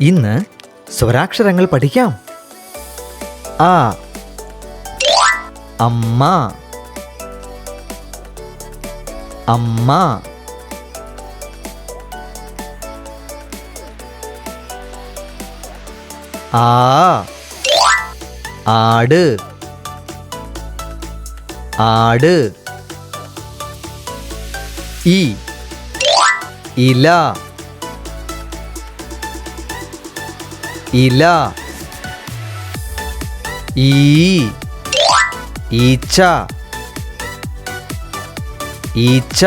ഇന്ന് സ്വരാക്ഷരങ്ങൾ പഠിക്കാം. ആ, അമ്മ, അമ്മ. ആ, ആട്, ആട്. ഇ, ഇല, ഇല. ഈ, ഈച്ച, ഈച്ച.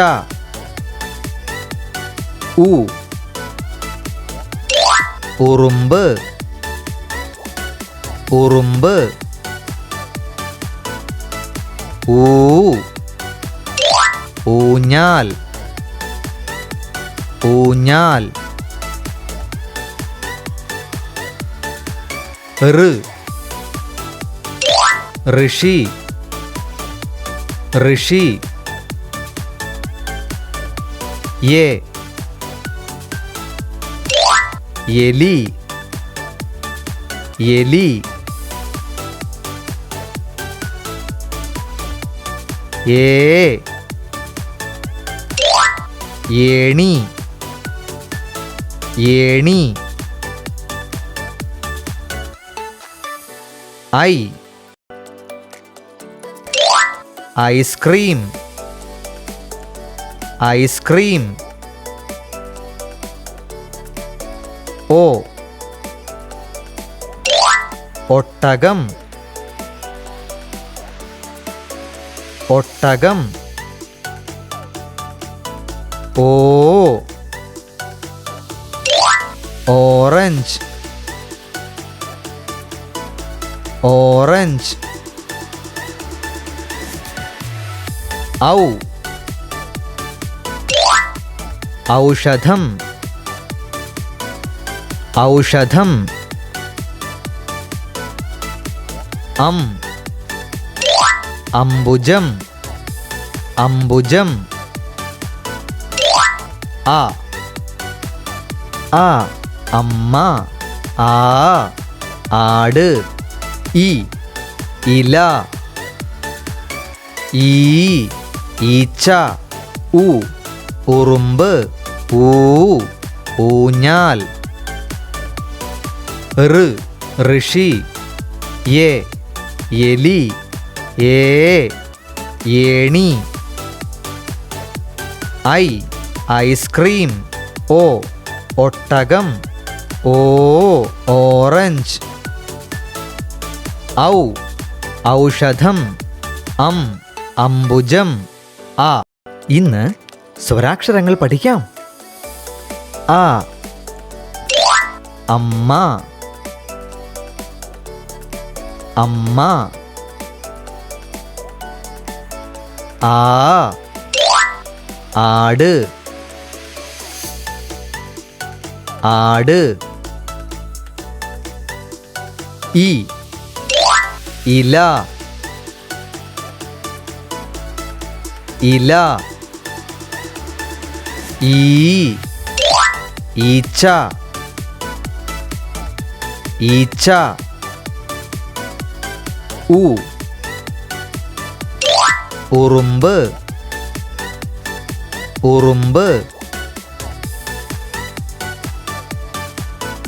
ഉ, ഉറുമ്പ്, ഉറുമ്പ്. ഊ, ഊഞ്ഞാൽ, ഊഞ്ഞാൽ. ഋ, ഋഷി, ഋഷി. യേ, എലി, എലി. ഏ, ഏണി, ഏണി. I, ice cream, ice cream. ഓ, ഒട്ടകം, ഒട്ടകം. ഓ, ഓറഞ്ച്, ഓറഞ്ച്. ഔ, ഔഷധം, ഔഷധം. അം, അംബുജം, അംബുജം. ആ, ആ, അമ്മ. ആ, ആട്. ഇ, ഇല. ഈ, ഈച്ച. ഉ, ഉറുമ്പ്. ഊ, ഊഞ്ഞാൽ. ഋ, ഋഷി. യേ, എലി. ഏ, ഏണി. I, ice cream. ഓ, ഒട്ടകം. ഓ, ഓറഞ്ച്. ഔ, ഔഷധം. അം, അംബുജം. ആ. ഇന്ന് സ്വരാക്ഷരങ്ങൾ പഠിക്കാം. ആ, അമ്മ, അമ്മ. ആ, ആട്, ആട്. ഇ, ഇല, ഇല. ഈ, ഈച്ച, ഈച്ച. ഉ, ഉറുമ്പ്, ഉറുമ്പ്.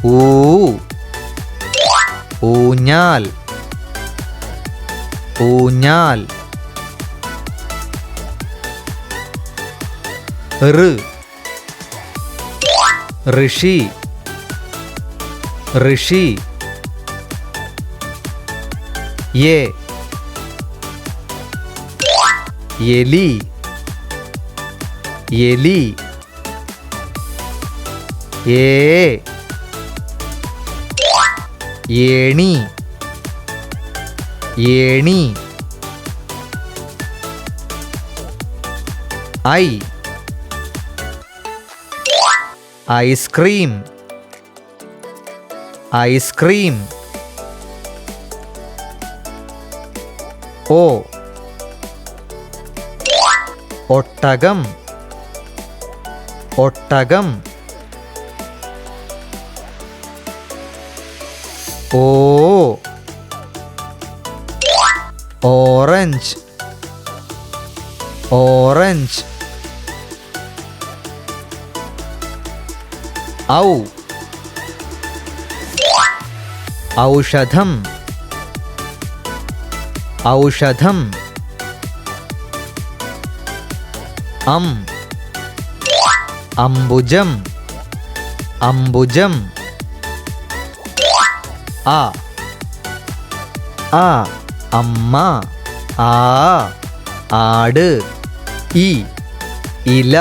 ഊ, ഊഞ്ഞാൽ, ഊഞ്ഞാൽ. ഋ, ഋഷി, ഋഷി. യേ, എലി, എലി. ഏ, ഏണി, ഏണി. I, ice cream, ice cream. ഓ, ഒട്ടകം, ഒട്ടകം. ഓ ഓറഞ്ച് ഓറഞ്ച് ഔ ഔഷധം ഔഷധം അംബുജം അംബുജം ആ അമ്മ ആ ആട് ഇല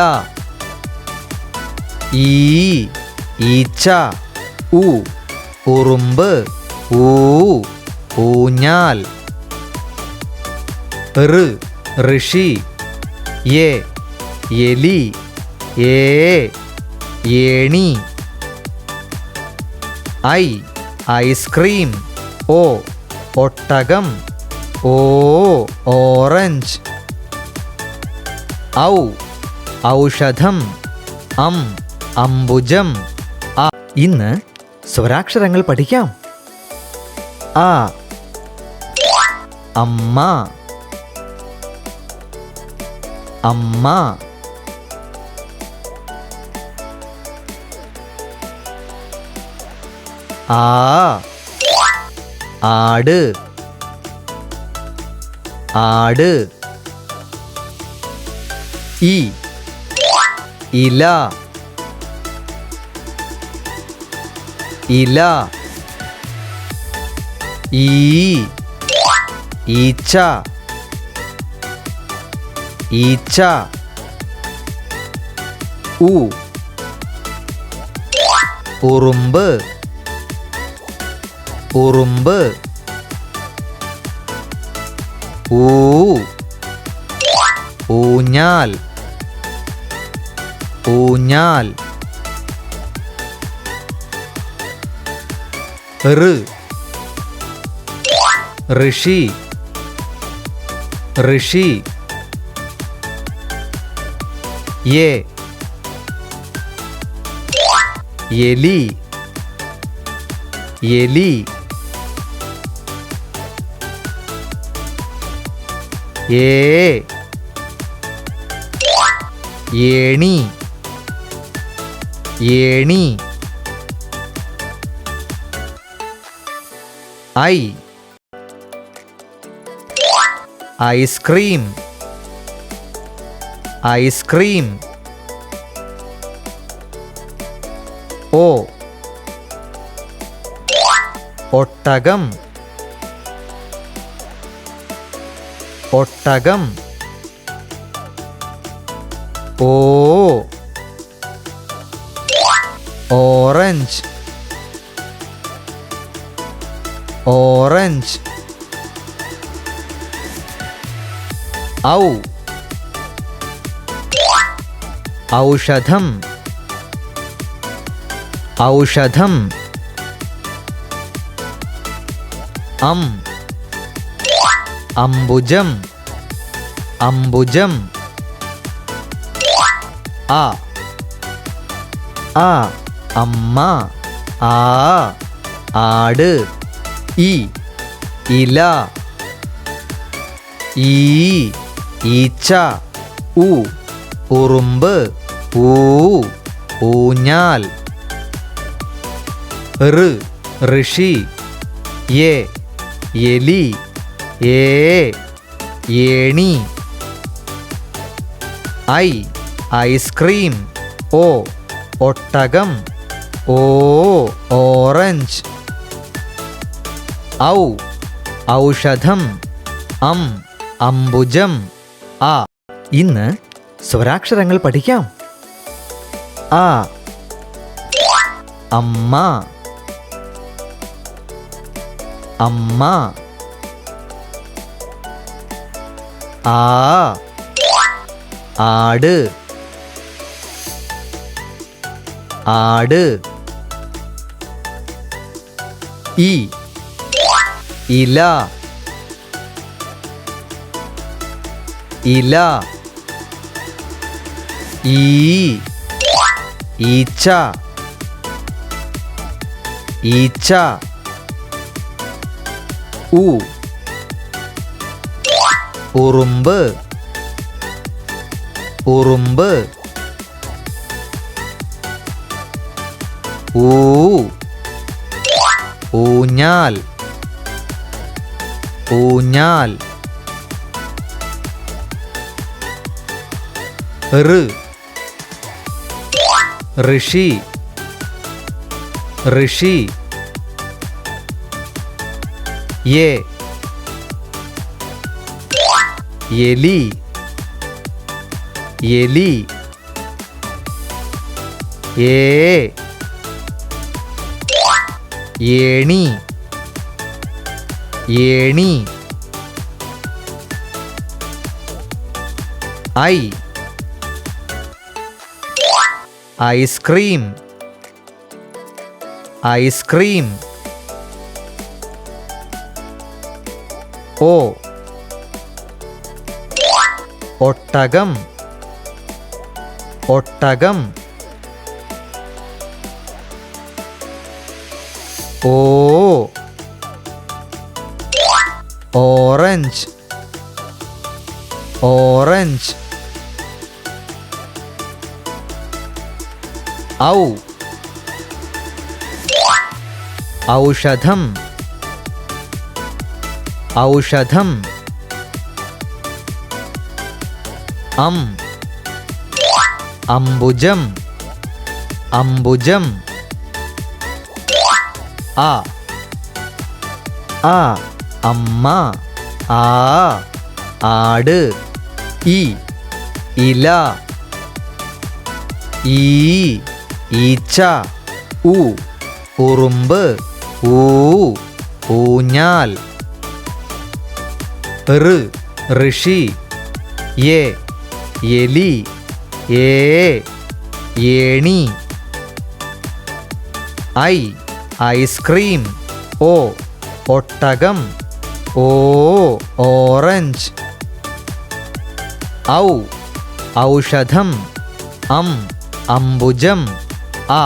ഈച്ച ഉറുമ്പ് ഊഞ്ഞാൽ ഋഷി എലി ഏണി ഐസ്ക്രീം ഒട്ടകം ഓറഞ്ച് ഔഷധം അംബുജം ഇന്ന് സ്വരാക്ഷരങ്ങൾ പഠിക്കാം. ആ അമ്മ അമ്മ ആട് ആട് ഇല ഇല ഈച്ച ഈച്ച ഉറുമ്പ് ഉറുമ്പ് ഊഞ്ഞാൽ ഊഞ്ഞാൽ ഋഷി ഋഷി എലി എലി ഏണി ഏണി ഐസ്ക്രീം ഐസ്ക്രീം ഒട്ടകം ഒട്ടകം ഓറഞ്ച് ഓറഞ്ച് ഔഷധം ഔഷധം അംബുജം അംബുജം അമ്മ ആട് ഇല ഈച്ച ഉറുമ്പ് ഊഞ്ഞാൽ ഋഷി എലി ഏണി ഐസ്ക്രീം ഒട്ടകം ഓറഞ്ച് ഔഷധം അംബുജം ഇന്ന് സ്വരാക്ഷരങ്ങൾ പഠിക്കാം. ആ അമ്മ അമ്മ ആട് ആട് ഇല ഇല ഈച്ച ഈച്ച ഉ ഉറുമ്പ് ഉറുമ്പ് ഊ ഊഞ്ഞാൽ ഊഞ്ഞാൽ ഋ ഋഷി ഋഷി യേ എലി എലി ഏ ഏണി ഏണി ഐ ഐസ്ക്രീം ഐസ്ക്രീം ഓ ഒട്ടകം ഒട്ടകം ഓ ഓറഞ്ച് ഓറഞ്ച് ഔ ഔഷധം ഔഷധം അംബുജം അംബുജം ആ അമ്മ ആ ആട് ഇ ഇല ഈ ഈച്ച ഉ ഉറുമ്പ് ഊ ഊഞ്ഞാൽ ഋ ഋഷി യേ എലി ഏ ഏണി ഐ ഐസ്ക്രീം ഓ ഒട്ടകം ഓ ഓറഞ്ച് ഔ ഔഷധം അംബുജം